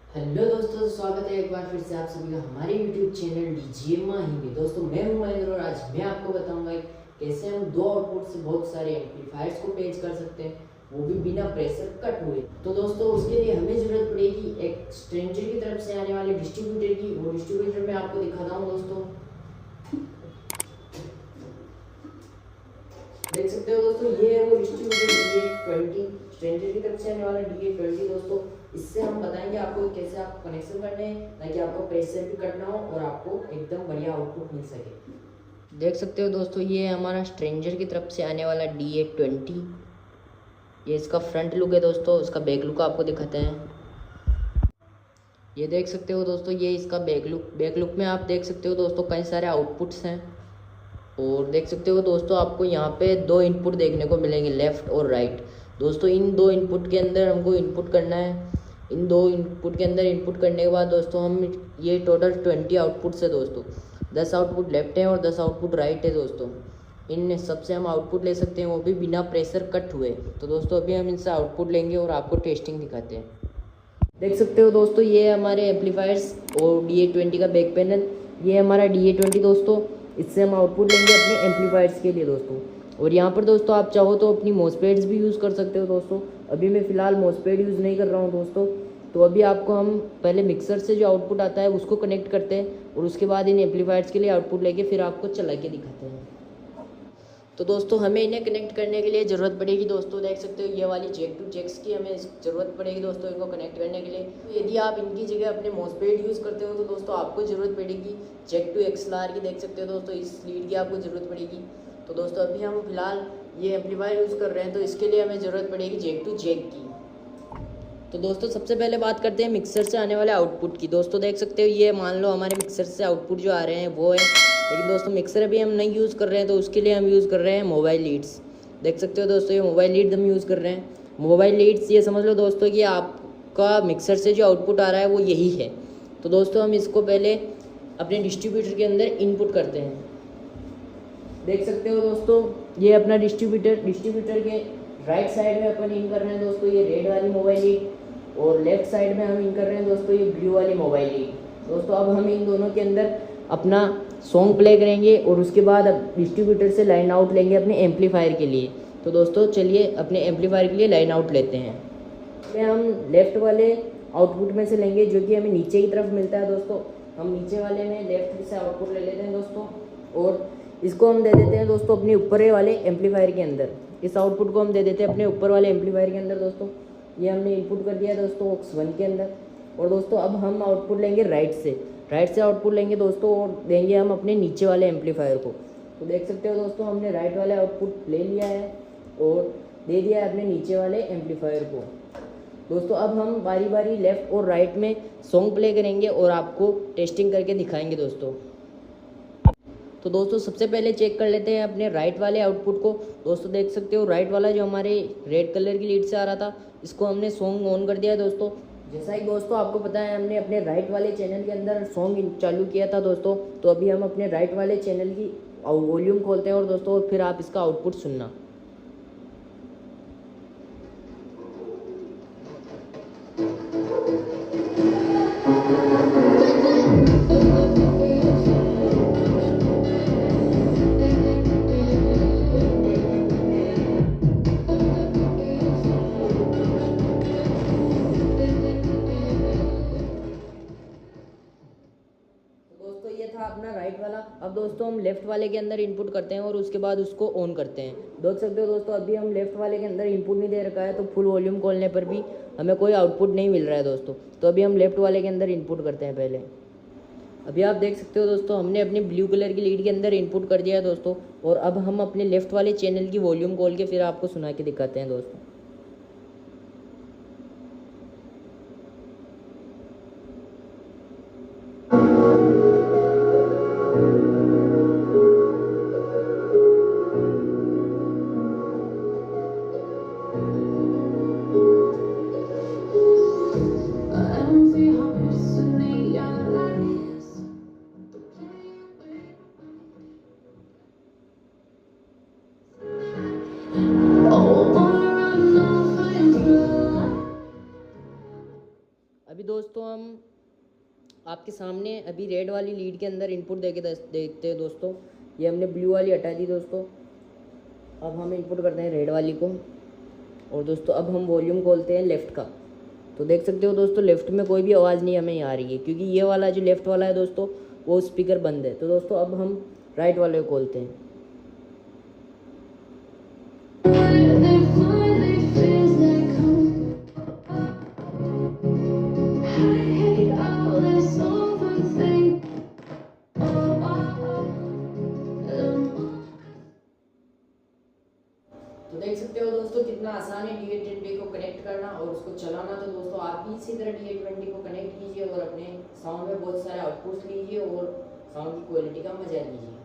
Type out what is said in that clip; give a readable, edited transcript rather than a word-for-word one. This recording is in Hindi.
हेलो दोस्तों, स्वागत है एक बार फिर से आप सभी का हमारे YouTube चैनल डीजे माही में। दोस्तों मैं हूं महेंद्र और आज मैं आपको बताऊंगा कैसे हम दो आउटपुट से बहुत सारे एम्पलीफायर्स को पेश कर सकते हैं, वो भी बिना प्रेशर कट हुए। तो दोस्तों उसके लिए हमें जरूरत पड़ेगी एक स्ट्रेंजर की तरफ से आने वाले डिस्ट्रीब्यूटर की। वो डिस्ट्रीब्यूटर मैं आपको दिखाता हूँ। दोस्तों देख सकते हो दोस्तों, ये है वो डिस्ट्रीब्यूटर DA20, स्ट्रेंजर की तरफ से आने वाला DA20। दोस्तों इससे हम बताएंगे आपको कैसे आप कनेक्शन करने हैं ताकि आपको प्रेशर भी कट ना हो और आपको एकदम बढ़िया आउटपुट मिल सके। देख सकते हो दोस्तों, ये है हमारा स्ट्रेंजर की तरफ से आने वाला DA20। ये इसका फ्रंट लुक है दोस्तों, इसका बैक लुक आपको दिखाते हैं। ये देख सकते हो दोस्तों, ये इसका बैक लुक में आप देख सकते हो दोस्तों कई सारे आउटपुट्स हैं। और देख सकते हो दोस्तों, आपको यहाँ पे दो इनपुट देखने को मिलेंगे, लेफ़्ट और राइट। दोस्तों इन दो इनपुट के अंदर हमको इनपुट करना है। इन दो इनपुट के अंदर इनपुट करने के बाद दोस्तों हम ये टोटल 20 आउटपुट्स है दोस्तों। 10 आउटपुट लेफ्ट है और 10 आउटपुट राइट है दोस्तों। इन सबसे हम आउटपुट ले सकते हैं, वो भी बिना प्रेशर कट हुए। तो दोस्तों अभी हम इनसे आउटपुट लेंगे और आपको टेस्टिंग दिखाते हैं। देख सकते हो दोस्तों, ये हमारे एम्पलीफायर्स और DA20 का बैक पैनल। ये है हमारा DA20 दोस्तों। इससे हम आउटपुट लेंगे अपने एम्पलीफायर्स के लिए दोस्तों। और यहाँ पर दोस्तों आप चाहो तो अपनी मॉसफेट्स भी यूज़ कर सकते हो दोस्तों। अभी मैं फ़िलहाल मॉसफेट यूज़ नहीं कर रहा हूँ दोस्तों। तो अभी आपको हम पहले मिक्सर से जो आउटपुट आता है उसको कनेक्ट करते हैं और उसके बाद इन एम्पलीफायर्स के लिए आउटपुट लेके फिर आपको चला के दिखाते हैं। तो दोस्तों हमें इन्हें कनेक्ट करने के लिए ज़रूरत पड़ेगी दोस्तों। देख सकते हो ये वाली जैक टू जैक्स की हमें ज़रूरत पड़ेगी दोस्तों इनको कनेक्ट करने के लिए। तो यदि आप इनकी जगह अपने मॉसफेट यूज़ करते हो तो दोस्तों आपको ज़रूरत पड़ेगी जैक टू XLR की। देख सकते हो दोस्तों, इस लीड की आपको ज़रूरत पड़ेगी। तो दोस्तों अभी हम फिलहाल ये एम्पलीफायर यूज़ कर रहे हैं, तो इसके लिए हमें ज़रूरत पड़ेगी जैक टू जैक की। तो दोस्तों सबसे पहले बात करते हैं मिक्सर से आने वाले आउटपुट की। दोस्तों देख सकते हो, ये मान लो हमारे मिक्सर से आउटपुट जो आ रहे हैं वो है, लेकिन दोस्तों मिक्सर अभी हम नहीं यूज़ कर रहे हैं, तो उसके लिए हम यूज़ कर रहे हैं मोबाइल लीड्स। देख सकते हो दोस्तों, ये मोबाइल लीड्स हम यूज़ कर रहे हैं। मोबाइल लीड्स ये समझ लो दोस्तों कि आपका मिक्सर से जो आउटपुट आ रहा है वो यही है। तो दोस्तों हम इसको पहले अपने डिस्ट्रीब्यूटर के अंदर इनपुट करते हैं। देख सकते हो दोस्तों, ये अपना डिस्ट्रीब्यूटर के राइट साइड में अपन इन कर रहे हैं दोस्तों ये रेड वाली मोबाइल लीड, और लेफ्ट साइड में हम इन कर रहे हैं दोस्तों ये ब्लू वाली मोबाइल लीड। दोस्तों अब हम इन दोनों के अंदर अपना सॉन्ग प्ले करेंगे और उसके बाद अब डिस्ट्रीब्यूटर से लाइन आउट लेंगे अपने एम्पलीफायर के लिए। तो दोस्तों चलिए अपने एम्पलीफायर के लिए लाइन आउट लेते हैं। इसमें हम लेफ़्ट वाले आउटपुट में से लेंगे जो कि हमें नीचे की तरफ मिलता है दोस्तों। हम नीचे वाले में लेफ्ट से आउटपुट ले लेते हैं दोस्तों, और इसको हम दे देते हैं दोस्तों अपने ऊपर वाले एम्पलीफायर के अंदर। इस आउटपुट को हम दे देते हैं अपने ऊपर वाले एम्पलीफायर के अंदर दोस्तों। ये हमने इनपुट कर दिया दोस्तों OX1 के अंदर। और दोस्तों अब हम आउटपुट लेंगे राइट से आउटपुट लेंगे दोस्तों और देंगे हम अपने नीचे वाले एम्पलीफायर को। तो देख सकते हो दोस्तों, हमने राइट वाले आउटपुट ले लिया है और दे दिया है अपने नीचे वाले एम्पलीफायर को। दोस्तों अब हम बारी बारी लेफ़्ट और राइट में सॉन्ग प्ले करेंगे और आपको टेस्टिंग करके दिखाएंगे दोस्तों। तो दोस्तों सबसे पहले चेक कर लेते हैं अपने राइट वाले आउटपुट को। दोस्तों देख सकते हो, राइट वाला जो हमारे रेड कलर की लीड से आ रहा था, इसको हमने सॉन्ग ऑन कर दिया है दोस्तों। जैसा कि दोस्तों आपको पता है, हमने अपने राइट वाले चैनल के अंदर सॉन्ग चालू किया था दोस्तों। तो अभी हम अपने राइट वाले चैनल की वॉल्यूम खोलते हैं और दोस्तों फिर आप इसका आउटपुट सुनना। दोस्तों ये था अपना राइट वाला। अब दोस्तों हम लेफ्ट वाले के अंदर इनपुट करते हैं और उसके बाद उसको ऑन करते हैं। देख सकते हो दोस्तों, अभी हम लेफ्ट वाले के अंदर इनपुट नहीं दे रखा है, तो फुल वॉल्यूम खोलने पर भी हमें कोई आउटपुट नहीं मिल रहा है दोस्तों। तो अभी हम लेफ्ट वाले के अंदर इनपुट करते हैं पहले। अभी आप देख सकते हो दोस्तों, हमने अपनी ब्लू कलर की लीड के अंदर इनपुट कर दिया है दोस्तों। और अब हम अपने लेफ्ट वाले चैनल की वॉल्यूम खोल के फिर आपको सुना के दिखाते हैं दोस्तों। अभी दोस्तों हम आपके सामने अभी रेड वाली लीड के अंदर इनपुट देखते हैं दोस्तों। ये हमने ब्लू वाली हटा दी दोस्तों। अब हम इनपुट करते हैं रेड वाली को। और दोस्तों अब हम वॉल्यूम खोलते हैं लेफ़्ट का। तो देख सकते हो दोस्तों लेफ़्ट में कोई भी आवाज़ नहीं हमें आ रही है, क्योंकि ये वाला जो लेफ़्ट वाला है दोस्तों वो स्पीकर बंद है। तो दोस्तों अब हम राइट वाले को खोलते हैं। तो देख सकते हो दोस्तों कितना आसान है DA20 को कनेक्ट करना और उसको चलाना। तो दोस्तों आप भी इसी तरह DA20 को कनेक्ट कीजिए और अपने साउंड में बहुत सारे आउटपुट्स लीजिए और साउंड की क्वालिटी का मजा लीजिए।